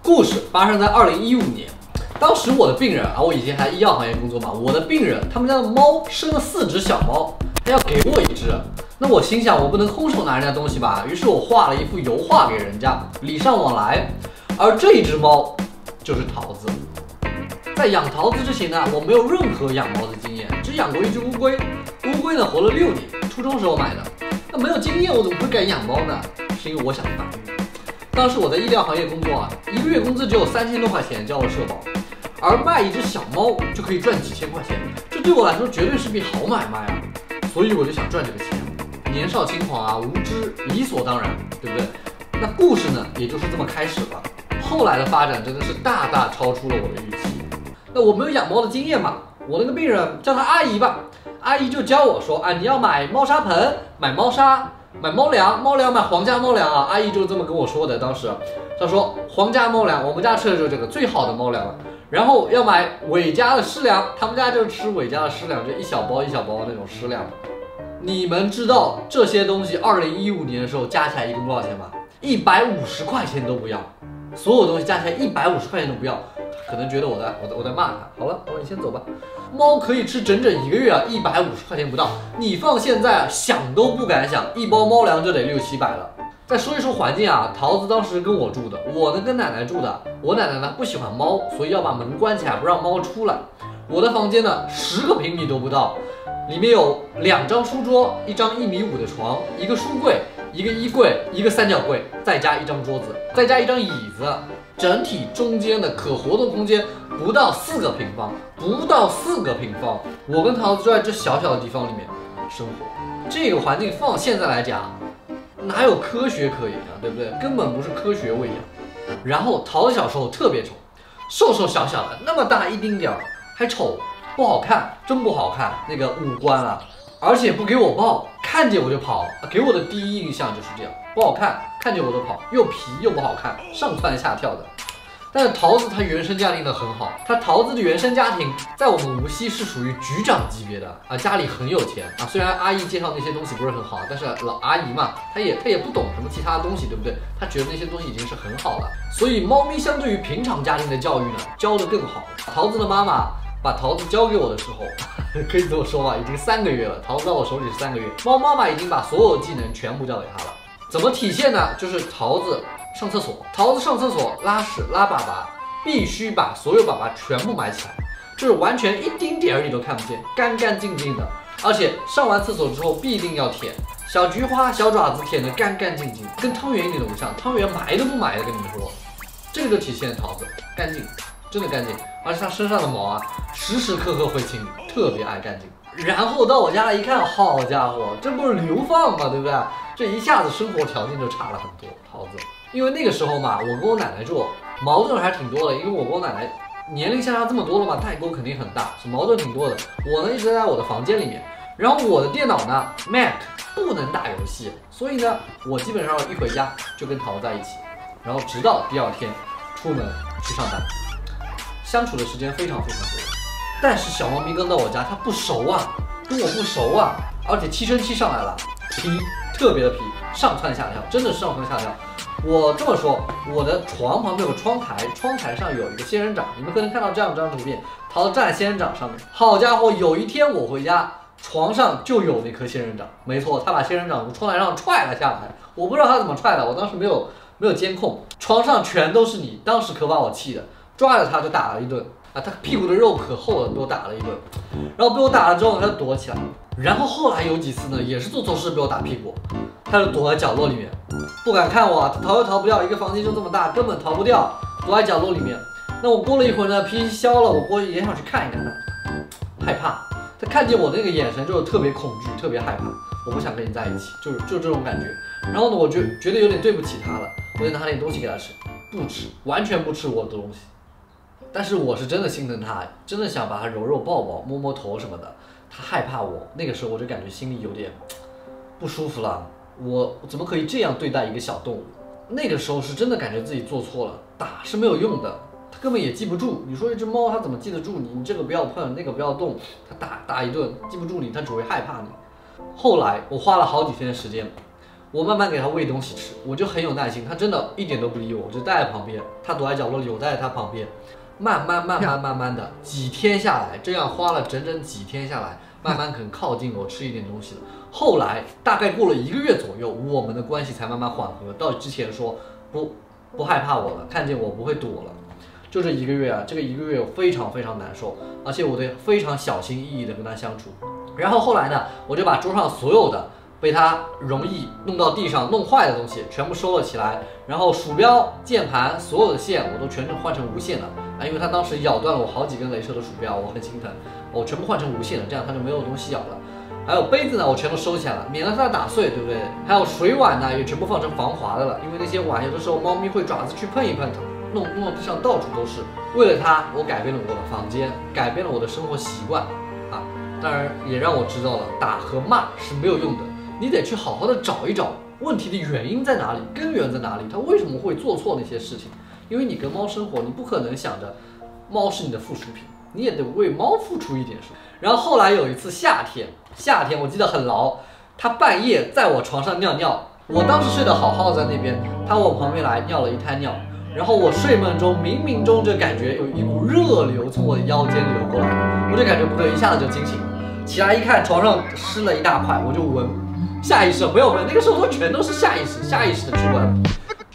故事发生在2015年，当时我的病人啊，我以前还医药行业工作嘛，我的病人他们家的猫生了4只小猫，他要给我1只。那我心想，我不能空手拿人家东西吧，于是我画了一幅油画给人家，礼尚往来。而这一只猫就是桃子。在养桃子之前呢，我没有任何养猫的经验，只养过一只乌龟。乌龟呢活了6年，初中时候买的。那没有经验，我怎么会敢养猫呢？是因为我想发育。当时我在医疗行业工作啊，1个月工资只有3000多块钱交了社保，而卖一只小猫就可以赚几千块钱，这对我来说绝对是笔好买卖啊！所以我就想赚这个钱。年少轻狂啊，无知，理所当然，对不对？那故事呢，也就是这么开始了。后来的发展真的是大大超出了我的预期。那我没有养猫的经验嘛，我那个病人叫她阿姨吧，阿姨就教我说，你要买猫砂盆，买猫砂。买猫粮，买皇家猫粮啊！阿姨就是这么跟我说的。当时她说皇家猫粮，我们家吃的就是这个最好的猫粮了。然后要买伟家的湿粮，他们家就是吃伟家的湿粮，就一小包一小包那种湿粮。你们知道这些东西2015年的时候加起来一共多少钱吗？150块钱都不要，所有东西加起来150块钱都不要。可能觉得我在骂他。好了，你先走吧。猫可以吃整整1个月啊，150块钱不到。你放现在啊，想都不敢想，一包猫粮就得600-700了。再说一说环境啊，桃子当时跟我住的，我呢跟奶奶住的。我奶奶呢不喜欢猫，所以要把门关起来，不让猫出来。我的房间呢10个平米都不到，里面有2张书桌，1张1.5米的床，一个书柜，一个衣柜，一个三角柜，再加1张桌子，再加1张椅子。整体中间的可活动空间不到4个平方，我跟桃子就在这小小的地方里面生活。这个环境放现在来讲，哪有科学可言啊，对不对？根本不是科学喂养。然后桃子小时候特别丑，瘦瘦小小的，那么大一丁点儿，还丑，不好看，真不好看。那个五官啊，而且不给我抱，看见我就跑，给我的第一印象就是这样，不好看，看见我就跑，又皮又不好看，上蹿下跳的。但是桃子她原生家庭的很好，桃子的原生家庭在我们无锡是属于局长级别的啊，家里很有钱啊。虽然阿姨介绍那些东西不是很好，但是老阿姨嘛，她也不懂什么其他的东西，对不对？她觉得那些东西已经是很好了。所以猫咪相对于平常家庭的教育呢，教得更好。桃子的妈妈把桃子交给我的时候，可以这么说吧，已经3个月了。桃子在我手里是3个月，猫妈妈已经把所有技能全部交给她了。怎么体现呢？就是桃子上厕所，拉屎拉粑粑，必须把所有粑粑全部埋起来，就是完全一丁点儿你都看不见，干干净净的。而且上完厕所之后必定要舔，小菊花小爪子舔得干干净净，跟汤圆一点都不像，汤圆埋都不埋的，跟你们说，这个就体现桃子干净，真的干净。而且它身上的毛啊，时时刻刻会清理，特别爱干净。然后到我家来一看，好家伙，这不是流放吗？对不对？这一下子生活条件就差了很多。桃子，因为那个时候嘛，我跟我奶奶住，矛盾还挺多的。因为我跟我奶奶年龄相差这么多了嘛，代沟肯定很大，是矛盾挺多的。我呢一直在我的房间里面，然后我的电脑呢 Mac 不能打游戏，所以呢我基本上一回家就跟桃子在一起，然后直到第2天出门去上班，相处的时间非常多。但是小猫咪刚到我家，它不熟啊，跟我不熟啊，而且吸尘器上来了，皮特别的皮，上蹿下跳，真的是上蹿下跳。我这么说，我的床旁边有个窗台，窗台上有一个仙人掌，你们可能看到这样一张图片，桃子站在仙人掌上面。好家伙，有一天我回家，床上就有那颗仙人掌，没错，他把仙人掌从窗台上踹了下来，我不知道他怎么踹的，我当时没有监控，床上全都是你，当时可把我气的，抓着他就打了一顿。他屁股的肉可厚了，被我打了一顿，然后被我打了之后，他就躲起来。然后后来有几次呢，也是做错事被我打屁股，他就躲在角落里面，不敢看我，他逃又逃不掉，一个房间就这么大，根本逃不掉，躲在角落里面。那我过了一会儿呢，脾气消了，我过去也想去看一看他，害怕，他看见我那个眼神就是特别恐惧，特别害怕，我不想跟你在一起，就这种感觉。然后呢，我觉得有点对不起他了，我就拿点东西给他吃，不吃，完全不吃我的东西。但是我是真的心疼他，真的想把他揉揉抱抱摸摸头什么的，他害怕我，那个时候我就感觉心里有点不舒服了，我怎么可以这样对待一个小动物？那个时候是真的感觉自己做错了，打是没有用的，他根本也记不住。你说一只猫它怎么记得住你？你这个不要碰，那个不要动，它打一顿记不住你，它只会害怕你。后来我花了好几天的时间，我慢慢给它喂东西吃，我就很有耐心，它真的一点都不理我，我就待在旁边，它躲在角落里，我待在它旁边，慢慢的几天下来，这样花了整整几天下来，慢慢肯靠近我吃一点东西了。后来大概过了1个月左右，我们的关系才慢慢缓和，到之前说不害怕我了，看见我不会躲了。就这1个月啊，这个1个月我非常难受，而且我得非常小心翼翼的跟他相处。然后后来呢，我就把桌上所有的被他容易弄到地上弄坏的东西全部收了起来，然后鼠标、键盘所有的线我都全换成无线的啊，因为他当时咬断了我好几根雷射的鼠标，我很心疼，我全部换成无线的，这样他就没有东西咬了。还有杯子呢，我全都收起来了，免得它打碎，对不对？还有水碗呢，也全部放成防滑的了，因为那些碗有的时候猫咪会爪子去碰一碰它，弄到地上到处都是。为了它，我改变了我的房间，改变了我的生活习惯啊，当然也让我知道了打和骂是没有用的，你得去好好的找一找问题的原因在哪里，根源在哪里，它为什么会做错那些事情？因为你跟猫生活，你不可能想着猫是你的附属品，你也得为猫付出一点什么。然后后来有一次夏天我记得很牢，它半夜在我床上尿尿，我当时睡得好好在那边，它往旁边来尿了一滩尿，然后我睡梦中冥冥中就感觉有一股热流从我的腰间流过来，我就感觉不对，一下子就惊醒了，起来一看床上湿了一大块，我就闻，下意识不要闻，那个时候全都是下意识的去闻，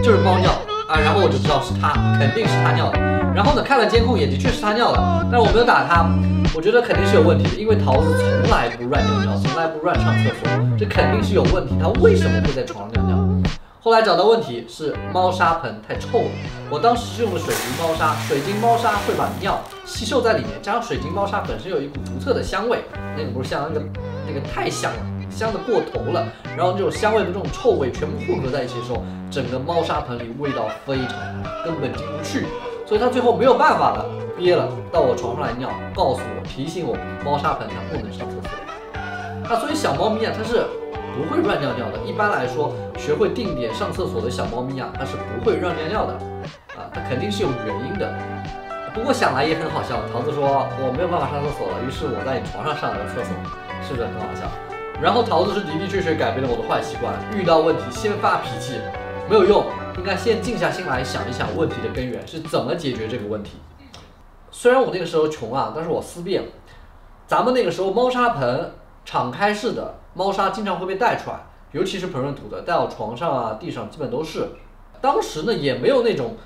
就是猫尿啊，然后我就知道是它，肯定是它尿的。然后呢，看了监控也的确是它尿的，但是我没有打它，我觉得肯定是有问题的，因为桃子从来不乱尿尿，从来不乱上厕所，这肯定是有问题，它为什么会在床上尿尿？后来找到问题是猫砂盆太臭了，我当时是用的水晶猫砂，水晶猫砂会把尿吸收在里面，加上水晶猫砂本身有一股独特的香味，那个不是香，那个太香了，香的过头了，然后这种香味的这种臭味全部混合在一起的时候，整个猫砂盆里味道非常大，根本进不去，所以它最后没有办法了，憋了到我床上来尿，告诉我提醒我猫砂盆它不能上厕所。那所以小猫咪啊，它是不会乱尿尿的。一般来说，学会定点上厕所的小猫咪啊，它是不会乱尿尿的啊，它肯定是有原因的。不过想来也很好笑，桃子说我没有办法上厕所了，于是我在你床上上了个厕所，是不是很好笑？然后桃子是的确改变了我的坏习惯，遇到问题先发脾气没有用，应该先静下心来想一想问题的根源是怎么解决这个问题。虽然我那个时候穷啊，但是我思辨，咱们那个时候猫砂盆敞开式的猫砂经常会被带出来，尤其是膨润土的，带到床上啊、地上基本都是。当时呢也没有那种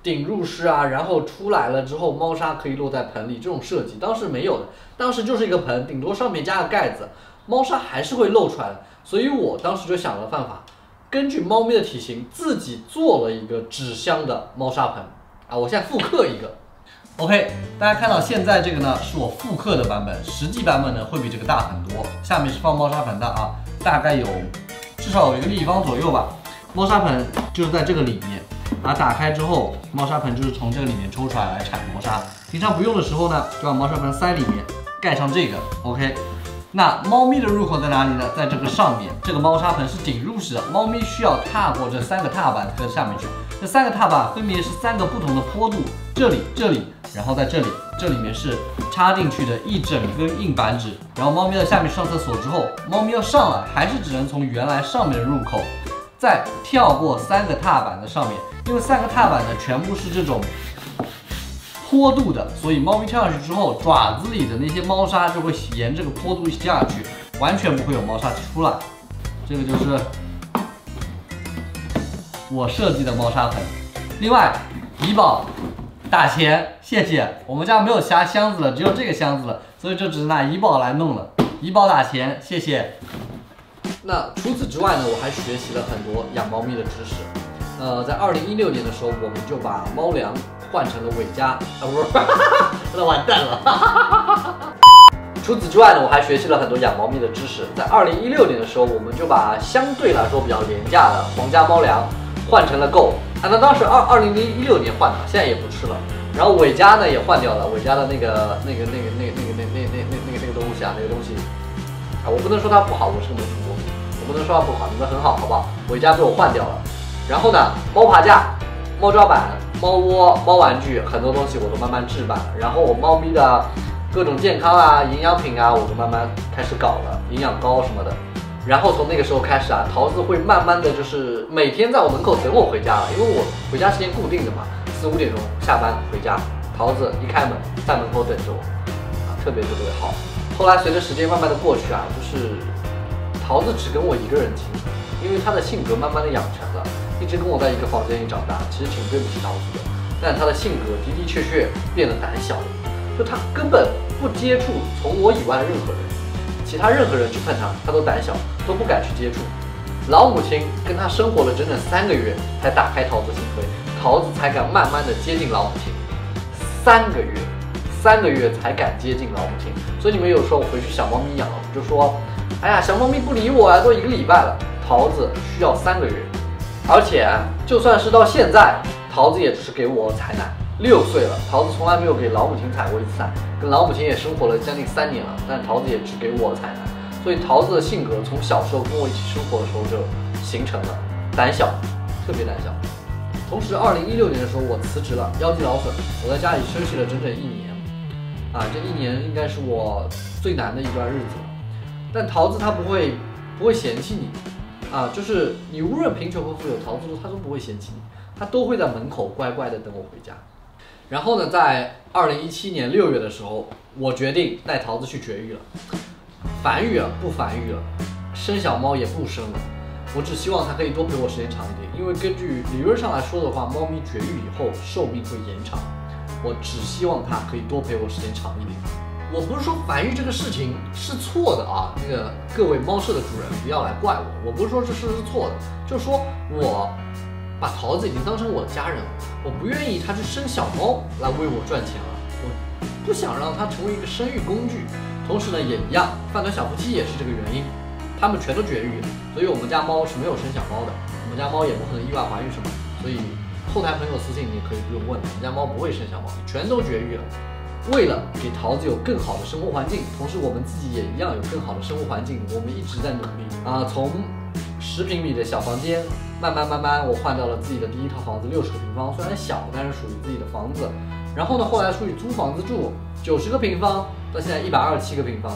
顶入式啊，然后出来了之后猫砂可以落在盆里这种设计，当时没有的，当时就是一个盆，顶多上面加个盖子，猫砂还是会漏出来的。所以我当时就想了办法，根据猫咪的体型自己做了一个纸箱的猫砂盆啊，我现在复刻一个。OK， 大家看到现在这个呢是我复刻的版本，实际版本呢会比这个大很多。下面是放猫砂盆的啊，大概有至少有1个立方左右吧。猫砂盆就是在这个里面，把它打开之后，猫砂盆就是从这个里面抽出来产猫砂。平常不用的时候呢，就把猫砂盆塞里面，盖上这个 OK。那猫咪的入口在哪里呢？在这个上面，这个猫砂盆是顶入式的，猫咪需要踏过这3个踏板跟下面去。这3个踏板分别是3个不同的坡度，这里，然后在这里，这里面是插进去的一整根硬板纸。然后猫咪在下面上厕所之后，猫咪要上来，还是只能从原来上面的入口，再跳过3个踏板的上面，因为3个踏板呢全部是这种坡度的，所以猫咪跳上去之后，爪子里的那些猫砂就会沿这个坡度一起掉下去，完全不会有猫砂出来。这个就是我设计的猫砂盆。另外，怡宝打钱，谢谢。我们家没有其他箱子了，只有这个箱子了，所以就只拿怡宝来弄了。怡宝打钱，谢谢。那除此之外呢，我还学习了很多养猫咪的知识。在2016年的时候，我们就把猫粮换成了伟嘉啊，不是，那完蛋了。除此之外呢，我还学习了很多养猫咪的知识。在2016年的时候，我们就把相对来说比较廉价的皇家猫粮换成了Go啊，那当时2016年换的，现在也不吃了。然后伟嘉呢也换掉了，伟嘉的那个东西啊，那个东西啊，我不能说它不好，我是个没主播，我不能说它不好，你们很好，好不好？伟嘉被我换掉了。然后呢，猫爬架、猫抓板、猫窝、猫玩具，很多东西我都慢慢置办了。然后我猫咪的各种健康啊、营养品啊，我都慢慢开始搞了，营养膏什么的。然后从那个时候开始啊，桃子会慢慢的就是每天在我门口等我回家了，因为我回家时间固定的嘛，4、5点钟下班回家，桃子一开门在门口等着我，特别好。后来随着时间慢慢的过去啊，就是桃子只跟我一个人亲，因为他的性格慢慢的养成了，一直跟我在一个房间里长大，其实挺对不起桃子的。但他的性格的确变得胆小了，就他根本不接触从我以外的任何人，其他任何人去碰他，他都胆小，都不敢去接触。老母亲跟他生活了整整3个月，才打开桃子心扉，桃子才敢慢慢的接近老母亲。3个月才敢接近老母亲。所以你们有时候回去小猫咪养了，就说，哎呀，小猫咪不理我啊，都1个礼拜了。桃子需要3个月，而且就算是到现在。桃子也只是给我采奶，6岁了，桃子从来没有给老母亲采过1次奶，跟老母亲也生活了将近3年了，但桃子也只给我采奶，所以桃子的性格从小时候跟我一起生活的时候就形成了，胆小，特别胆小。同时，2016年的时候我辞职了，腰肌劳损，我在家里休息了整整1年，这1年应该是我最难的一段日子了。但桃子它不会嫌弃你，就是你无论贫穷和富有，桃子它都不会嫌弃你。他都会在门口乖乖的等我回家。然后呢，在2017年6月的时候，我决定带桃子去绝育了，繁育了不繁育了，生小猫也不生了。我只希望它可以多陪我时间长一点，因为根据理论上来说的话，猫咪绝育以后寿命会延长。我只希望它可以多陪我时间长一点。我不是说繁育这个事情是错的啊，那个各位猫舍的主人不要来怪我，我不是说这事是错的，就是说我把桃子已经当成我的家人了，我不愿意它去生小猫来为我赚钱了，我不想让它成为一个生育工具。同时呢，也一样，饭团小夫妻也是这个原因，他们全都绝育了，所以我们家猫是没有生小猫的，我们家猫也不可能意外怀孕什么，所以后台朋友私信你也可以不用问，我们家猫不会生小猫，全都绝育了。为了给桃子有更好的生活环境，同时我们自己也一样有更好的生活环境，我们一直在努力从10平米的小房间，慢慢，我换到了自己的第1套房子，60个平方，虽然小，但是属于自己的房子。然后呢，后来出去租房子住，90个平方，到现在127个平方。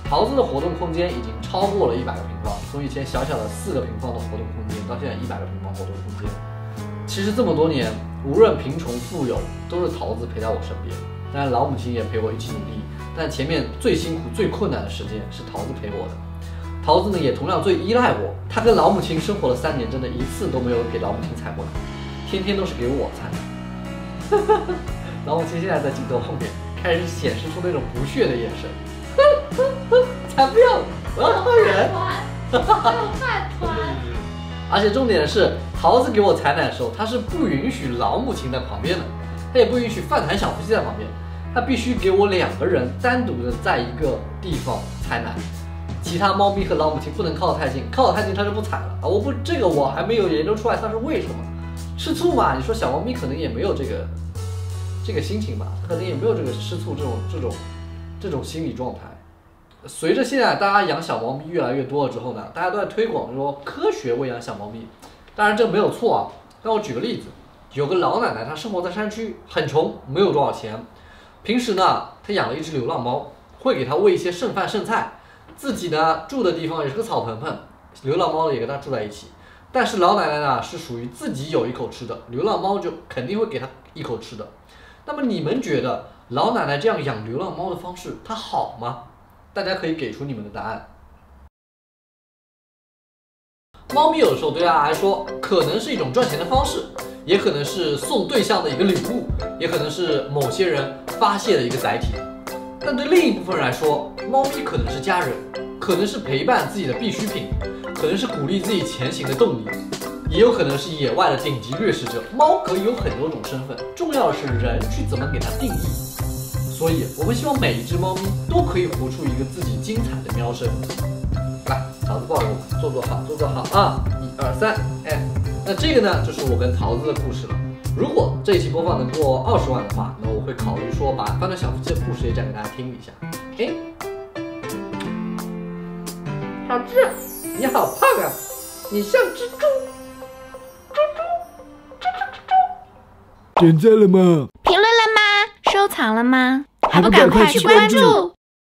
桃子的活动空间已经超过了100个平方，从以前小小的4个平方的活动空间，到现在100个平方活动空间。其实这么多年，无论贫穷富有，都是桃子陪在我身边。当然，老母亲也陪我一起努力，但前面最辛苦、最困难的时间是桃子陪我的。桃子呢也同样最依赖我，他跟老母亲生活了3年，真的1次都没有给老母亲采过奶，天天都是给我采奶。老母亲现在在镜头后面开始显示出那种不屑的眼神，才不要，我要换人。饭团。而且重点是，桃子给我采奶的时候，他是不允许老母亲在旁边的，他也不允许饭团小夫妻在旁边，他必须给我2个人单独的在一个地方采奶。其他猫咪和老母亲不能靠得太近，靠得太近它就不采了我不，这个我还没有研究出来它是为什么。吃醋嘛，你说小猫咪可能也没有这个心情吧，可能也没有这个吃醋这种心理状态。随着现在大家养小猫咪越来越多了之后呢，大家都在推广说科学喂养小猫咪，当然这没有错但我举个例子，有个老奶奶，她生活在山区，很穷，没有多少钱，平时呢，她养了一只流浪猫，会给它喂一些剩饭剩菜。自己呢住的地方也是个草棚棚，流浪猫也跟它住在一起。但是老奶奶呢是属于自己有一口吃的，流浪猫就肯定会给它一口吃的。那么你们觉得老奶奶这样养流浪猫的方式，它好吗？大家可以给出你们的答案。猫咪有的时候对大家来说，可能是一种赚钱的方式，也可能是送对象的一个礼物，也可能是某些人发泄的一个载体。但对另一部分人来说，猫咪可能是家人，可能是陪伴自己的必需品，可能是鼓励自己前行的动力，也有可能是野外的顶级掠食者。猫可以有很多种身份，重要的是人去怎么给它定义。所以我们希望每一只猫咪都可以活出一个自己精彩的喵声。来，桃子抱着我，坐好，坐好1、2、3，那这个呢，就是我跟桃子的故事了。如果这一期播放能过20万的话，那我会考虑说把饭团小夫妻的故事也讲给大家听一下。小智，你好胖啊，你像只猪。点赞了吗？评论了吗？收藏了吗？还不赶快去关注！